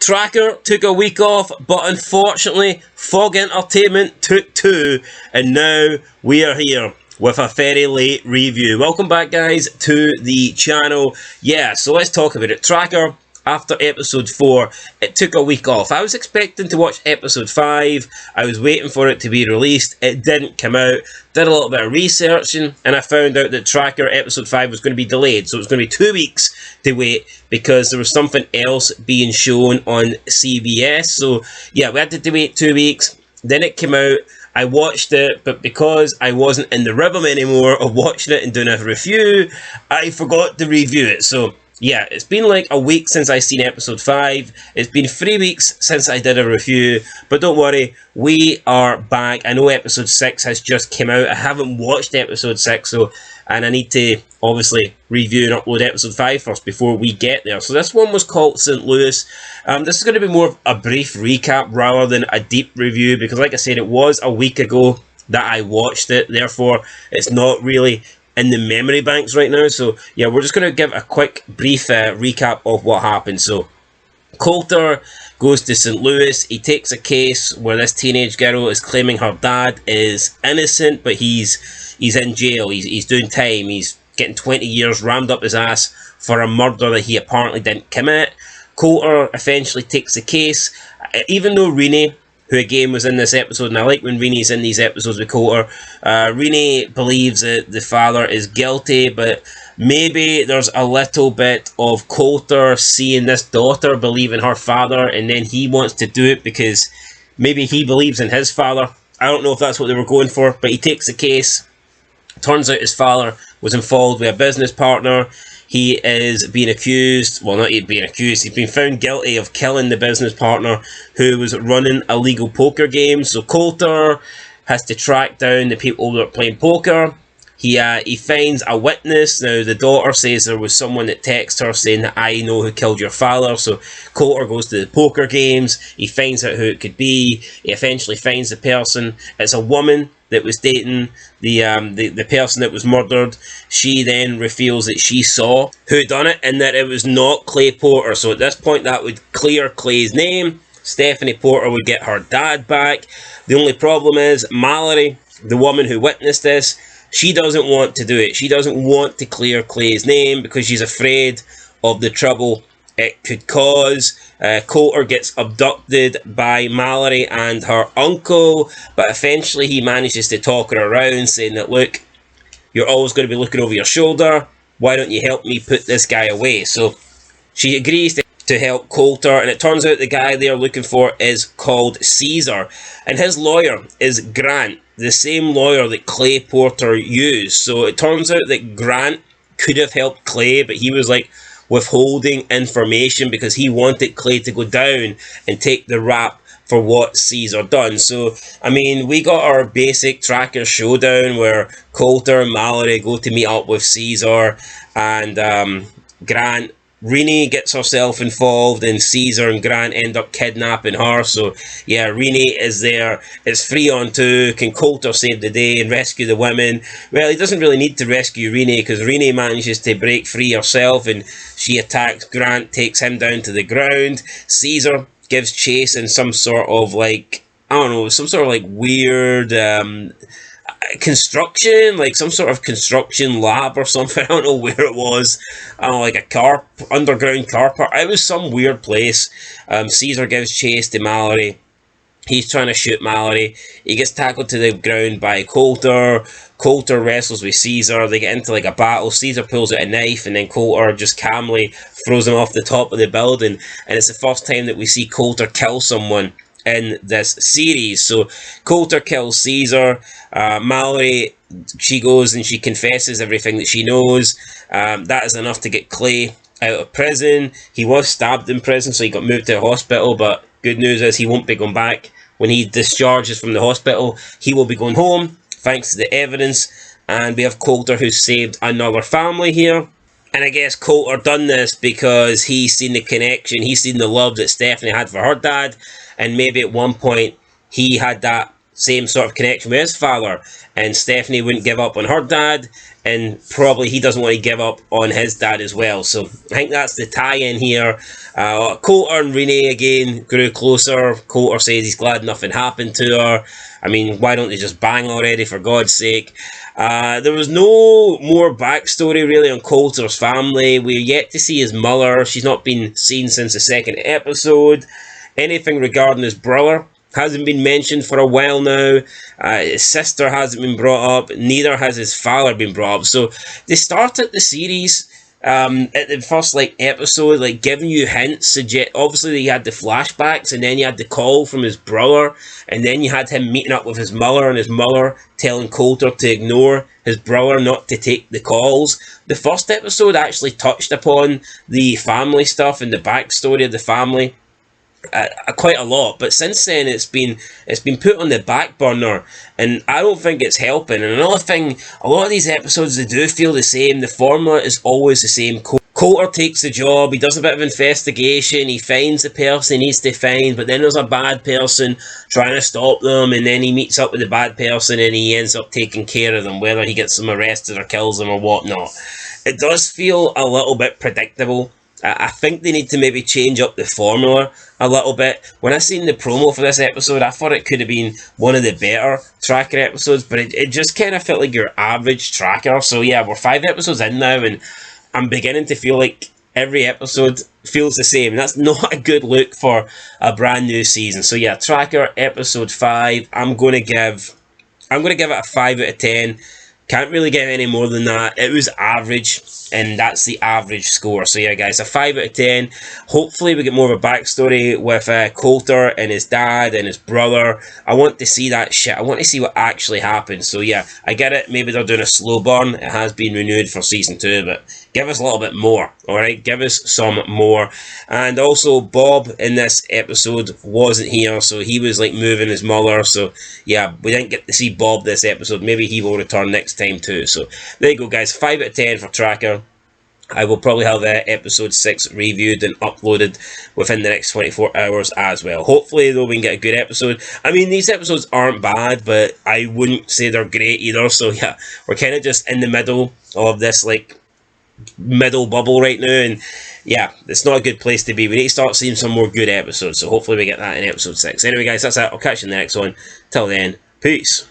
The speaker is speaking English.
Tracker took a week off, but unfortunately, Fog Entertainment took two, and now we are here with a very late review. Welcome back, guys, to the channel. Yeah, so let's talk about it. Tracker, after episode 4, it took a week off. I was expecting to watch episode 5. I was waiting for it to be released. It didn't come out. Did a little bit of researching, and I found out that Tracker episode 5 was going to be delayed. So it was going to be 2 weeks to wait because there was something else being shown on CBS. So yeah, we had to wait 2 weeks. Then it came out. I watched it, but because I wasn't in the rhythm anymore of watching it and doing a review, I forgot to review it. So yeah, it's been like a week since I seen episode 5. It's been 3 weeks since I did a review. But don't worry, we are back. I know episode 6 has just come out. I haven't watched episode 6, and I need to obviously review and upload episode 5 first before we get there. So this one was called St. Louis. This is going to be more of a brief recap rather than a deep review, because like I said, it was a week ago that I watched it. Therefore, it's not really in the memory banks right now. So yeah, we're just going to give a quick brief recap of what happened. So Colter goes to St. Louis. He takes a case where this teenage girl is claiming her dad is innocent, but he's in jail. He's doing time. He's getting 20 years rammed up his ass for a murder that he apparently didn't commit. Colter eventually takes the case, even though Renee, who again was in this episode, and I like when Renee's in these episodes with Colter, Renee believes that the father is guilty, but maybe there's a little bit of Colter seeing this daughter believe in her father, and then he wants to do it because maybe he believes in his father. I don't know if that's what they were going for, but he takes the case. Turns out his father was involved with a business partner. He is being accused, well, not being accused, he's been found guilty of killing the business partner who was running illegal poker games. So Colter has to track down the people that are playing poker. He finds a witness. Now, the daughter says there was someone that texted her saying that I know who killed your father. So Colter goes to the poker games. He finds out who it could be. He eventually finds the person. It's a woman that was dating the person that was murdered. She then reveals that she saw who done it and that it was not Clay Porter. So at this point, that would clear Clay's name. Stephanie Porter would get her dad back. The only problem is Mallory, the woman who witnessed this, she doesn't want to do it. She doesn't want to clear Clay's name because she's afraid of the trouble it could cause. Colter gets abducted by Mallory and her uncle, but eventually he manages to talk her around, saying that, look, you're always going to be looking over your shoulder. Why don't you help me put this guy away? So she agrees to help Colter, and it turns out the guy they're looking for is called Caesar, and his lawyer is Grant, the same lawyer that Clay Porter used. So it turns out that Grant could have helped Clay, but he was like withholding information because he wanted Clay to go down and take the rap for what Caesar done. So, I mean, we got our basic Tracker showdown where Colter and Mallory go to meet up with Caesar, and Grant, Renee gets herself involved, and Caesar and Grant end up kidnapping her. So yeah, Renee is there. It's 3-on-2. Can Colter save the day and rescue the women? Well, he doesn't really need to rescue Renee because Renee manages to break free herself, and she attacks Grant, takes him down to the ground. Caesar gives chase in some sort of like, I don't know, some sort of like weird construction, like some sort of construction lab or something. I don't know where it was. I don't know, like a underground car park. It was some weird place. Caesar gives chase to Mallory. He's trying to shoot Mallory. He gets tackled to the ground by Colter. Colter wrestles with Caesar. They get into like a battle. Caesar pulls out a knife, and then Colter just calmly throws him off the top of the building. And it's the first time that we see Colter kill someone in this series. So Colter kills Caesar. Mallory, she goes and she confesses everything that she knows. That is enough to get Clay out of prison. He was stabbed in prison, so he got moved to a hospital, but good news is he won't be going back. When he discharges from the hospital, he will be going home thanks to the evidence. And we have Colter, who's saved another family here. And I guess Colter done this because he's seen the connection, he's seen the love that Stephanie had for her dad, and maybe at one point he had that same sort of connection with his father, and Stephanie wouldn't give up on her dad, and probably he doesn't want to give up on his dad as well. So I think that's the tie-in here. Colter and Renee again grew closer. Colter says he's glad nothing happened to her. I mean, why don't they just bang already, for God's sake? There was no more backstory really on Colter's family. We're yet to see his mother. She's not been seen since the second episode. Anything regarding his brother hasn't been mentioned for a while now. His sister hasn't been brought up. Neither has his father been brought up. So they started the series at the first episode, giving you hints. Obviously, you had the flashbacks, and then you had the call from his brother, and then you had him meeting up with his mother, and his mother telling Colter to ignore his brother, not to take the calls. The first episode actually touched upon the family stuff and the backstory of the family quite a lot, but since then it's been put on the back burner, and I don't think it's helping. And another thing, a lot of these episodes, they do feel the same. The formula is always the same. Colter takes the job, he does a bit of investigation, he finds the person he needs to find, but then there's a bad person trying to stop them, and then he meets up with the bad person and he ends up taking care of them, whether he gets them arrested or kills them or whatnot. It does feel a little bit predictable. I think they need to maybe change up the formula a little bit. When I seen the promo for this episode, I thought it could have been one of the better Tracker episodes, but it just kind of felt like your average Tracker. So yeah, we're 5 episodes in now, and I'm beginning to feel like every episode feels the same. That's not a good look for a brand new season. So yeah, Tracker episode 5, I'm going to give it a 5 out of 10. Can't really get any more than that. It was average, and that's the average score. So yeah, guys, a 5 out of 10. Hopefully we get more of a backstory with Colter and his dad and his brother. I want to see that shit. I want to see what actually happened. So yeah, I get it. Maybe they're doing a slow burn. It has been renewed for season 2, but give us a little bit more. Alright, give us some more. And also, Bob in this episode wasn't here, so he was moving his mother. So yeah, we didn't get to see Bob this episode. Maybe he will return next time too. So there you go, guys. 5 out of 10 for Tracker. I will probably have episode 6 reviewed and uploaded within the next 24 hours as well. Hopefully, though, we can get a good episode. I mean, these episodes aren't bad, but I wouldn't say they're great either. So yeah, we're kind of just in the middle of this middle bubble right now, and yeah, it's not a good place to be. We need to start seeing some more good episodes, so hopefully we get that in episode 6. Anyway, guys, that's it. I'll catch you in the next one. Till then, peace.